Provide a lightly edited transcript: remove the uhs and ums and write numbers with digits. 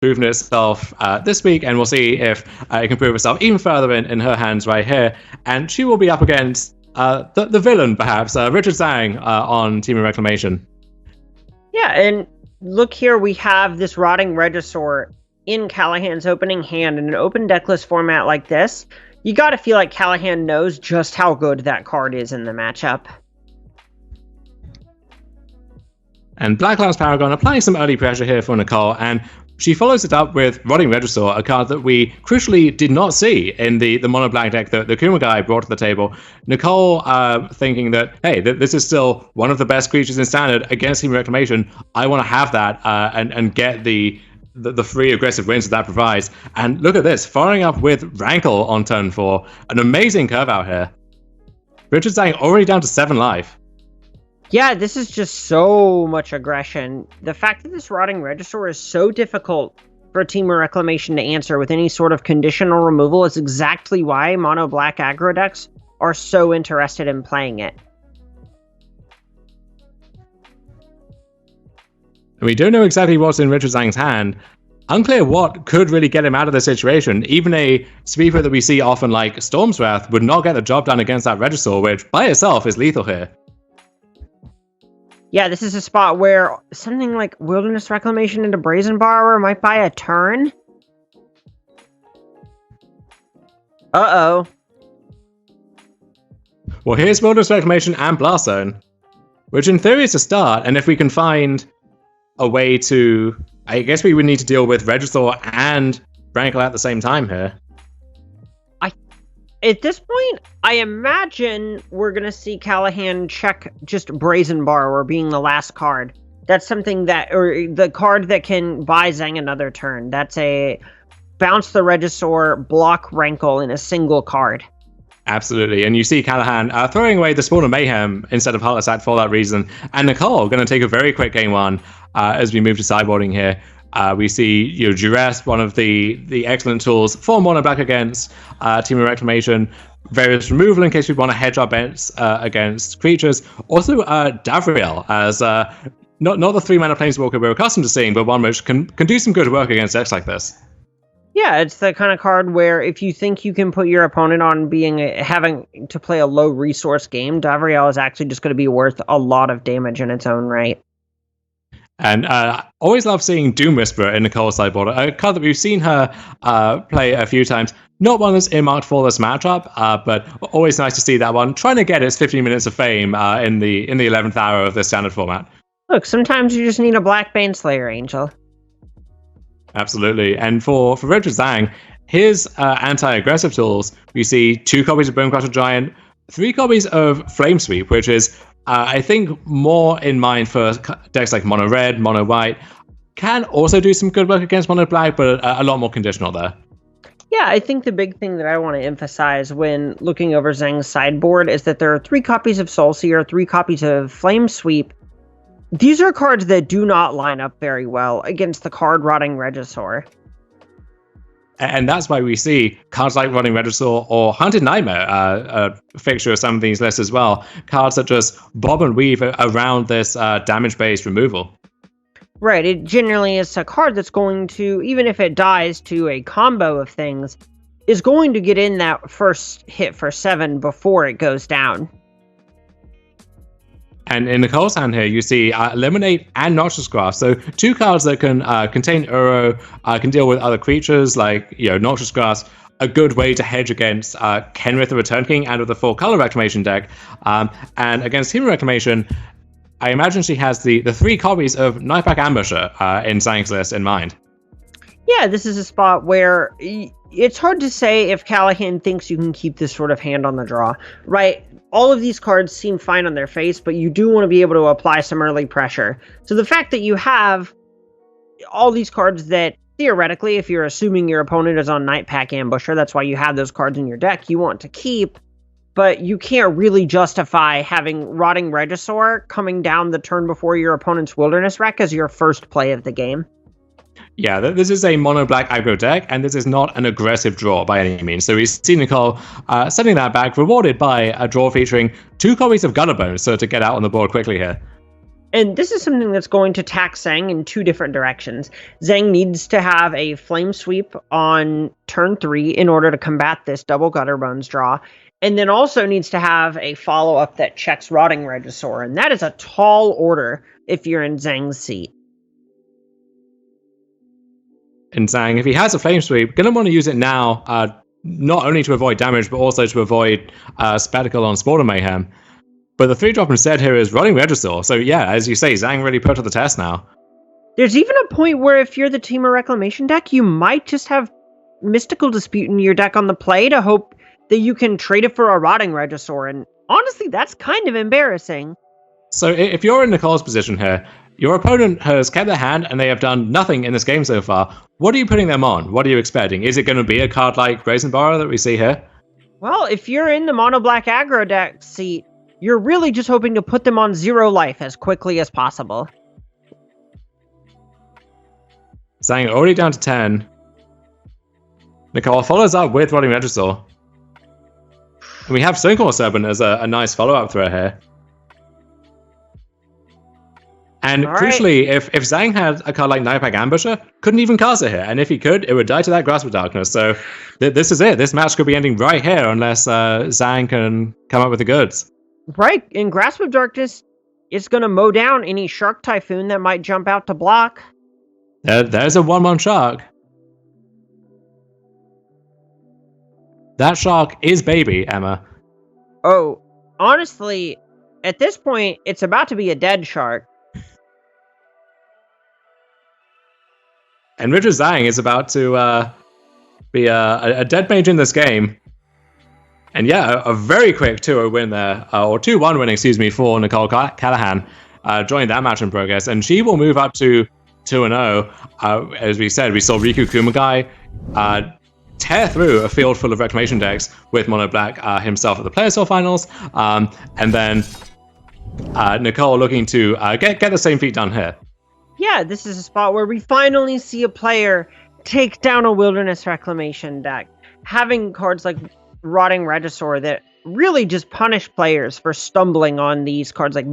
proven itself this week, and we'll see if it can prove itself even further in her hands right here. And she will be up against the villain, perhaps, Richard Zhang on Team of Reclamation. Yeah, and look here, we have this Rotting Regisaur in Callahan's opening hand in an open decklist format like this. You gotta feel like Callahan knows just how good that card is in the matchup. And Black Lance Paragon applying some early pressure here for Nicole, and she follows it up with Rotting Regisaur, a card that we crucially did not see in the mono black deck that the Kuma guy brought to the table. Nicole thinking that, hey, this is still one of the best creatures in Standard against Team Reclamation. I want to have that and get the free aggressive wins that provides. And look at this, following up with Rankle on turn 4. An amazing curve out here. Richard Zhang already down to 7 life. Yeah, this is just so much aggression. The fact that this Rotting Regisaur is so difficult for Team of Reclamation to answer with any sort of conditional removal is exactly why mono black aggro decks are so interested in playing it. We don't know exactly what's in Richard Zhang's hand. Unclear what could really get him out of the situation. Even a sweeper that we see often like Storm's Wrath would not get the job done against that Regisaur, which by itself is lethal here. Yeah, this is a spot where something like Wilderness Reclamation into Brazen Borrower might buy a turn. Uh-oh. Well, here's Wilderness Reclamation and Blast Zone, which in theory is a start, and if we can find a way to... I guess we would need to deal with Regisaur and Rankle at the same time here. At this point, I imagine we're going to see Callahan check just Brazen Borrower being the last card. That's something that, or the card that can buy Zhang another turn. That's a bounce the Regisaur, block Rankle in a single card. Absolutely, and you see Callahan throwing away the Spawn of Mayhem instead of Heartless Act for that reason. And Nicole going to take a very quick game 1 as we move to sideboarding here. We see Duress, one of the excellent tools for mono black against Team of Reclamation. Various removal in case we want to hedge our bets against creatures. Also Davriel as not the 3-mana Planeswalker we're accustomed to seeing, but one which can do some good work against decks like this. Yeah, it's the kind of card where if you think you can put your opponent on having to play a low resource game, Davriel is actually just going to be worth a lot of damage in its own right. And always love seeing Doom Whisperer in Nicole's sideboard, a card that we've seen her play a few times. Not one that's earmarked for this matchup, but always nice to see that one trying to get its 15 minutes of fame in the 11th hour of the Standard format. Look, sometimes you just need a Black Baneslayer, Angel. Absolutely. And for Richard Zhang, his anti-aggressive tools, we see 2 copies of Bonecrusher Giant, 3 copies of Flame Sweep, which is I think more in mind for decks like Mono Red, Mono White. Can also do some good work against Mono Black, but a lot more conditional there. Yeah, I think the big thing that I want to emphasize when looking over Zhang's sideboard is that there are 3 copies of Soulseer, 3 copies of Flame Sweep. These are cards that do not line up very well against the card Rotting Regisaur. And that's why we see cards like Rotting Regisaur or Hunted Nightmare, a fixture of some of these lists as well. Cards that just bob and weave around this damage-based removal. Right, it generally is a card that's going to, even if it dies to a combo of things, is going to get in that first hit for 7 before it goes down. And in Nicole's hand here, you see Eliminate and Noxious Grasp. So 2 cards that can contain Uro, can deal with other creatures like Noxious Grasp. A good way to hedge against Kenrith the Return King out of the 4-color Reclamation deck. And against Team Reclamation, I imagine she has the 3 copies of Nightpack Ambusher in Zhang's list in mind. Yeah, this is a spot where it's hard to say if Callahan thinks you can keep this sort of hand on the draw, right? All of these cards seem fine on their face, but you do want to be able to apply some early pressure. So the fact that you have all these cards that, theoretically, if you're assuming your opponent is on Nightpack Ambusher, that's why you have those cards in your deck, you want to keep, but you can't really justify having Rotting Regisaur coming down the turn before your opponent's Wilderness Wreck as your first play of the game. Yeah, this is a mono-black aggro deck, and this is not an aggressive draw by any means. So we see Nicole sending that back, rewarded by a draw featuring 2 copies of Gutterbones, so to get out on the board quickly here. And this is something that's going to tax Zhang in two different directions. Zhang needs to have a Flame Sweep on turn 3 in order to combat this double Gutter Bones draw, and then also needs to have a follow-up that checks Rotting Regisaur, and that is a tall order if you're in Zhang's seat. And Zhang, if he has a Flame Sweep, going to want to use it now, not only to avoid damage, but also to avoid Spectacle on Spore Mayhem. But the 3-drop instead here is Rotting Regisaur. So yeah, as you say, Zhang really put to the test now. There's even a point where if you're the Temur Reclamation deck, you might just have Mystical Dispute in your deck on the play to hope that you can trade it for a Rotting Regisaur. And honestly, that's kind of embarrassing. So if you're in Nicole's position here, your opponent has kept their hand and they have done nothing in this game so far. What are you putting them on? What are you expecting? Is it going to be a card like Brazen Borrow that we see here? Well, if you're in the Mono Black aggro deck seat, you're really just hoping to put them on 0 life as quickly as possible. Zhang already down to 10. Nicole follows up with Rotting Regisaur. And we have Stonecore Serpent as a nice follow-up threat here. And crucially, if Zhang had a card like Nightpack Ambusher, couldn't even cast it here. And if he could, it would die to that Grasp of Darkness. So this is it. This match could be ending right here unless Zhang can come up with the goods. Right. In Grasp of Darkness, it's going to mow down any Shark Typhoon that might jump out to block. There's a 1/1 Shark. That Shark is baby, Emma. Oh, honestly, at this point, it's about to be a dead Shark. And Richard Zhang is about to be a dead mage in this game. And yeah, a very quick 2-0 win there, or 2-1 win, excuse me, for Nicole Callahan. Joined that match in progress, and she will move up to 2-0. As we said, we saw Riku Kumagai tear through a field full of Reclamation decks with Mono Black himself at the Players Tour Finals. And then Nicole looking to get the same feat done here. Yeah, this is a spot where we finally see a player take down a Wilderness Reclamation deck. Having cards like Rotting Regisaur that really just punish players for stumbling on these cards like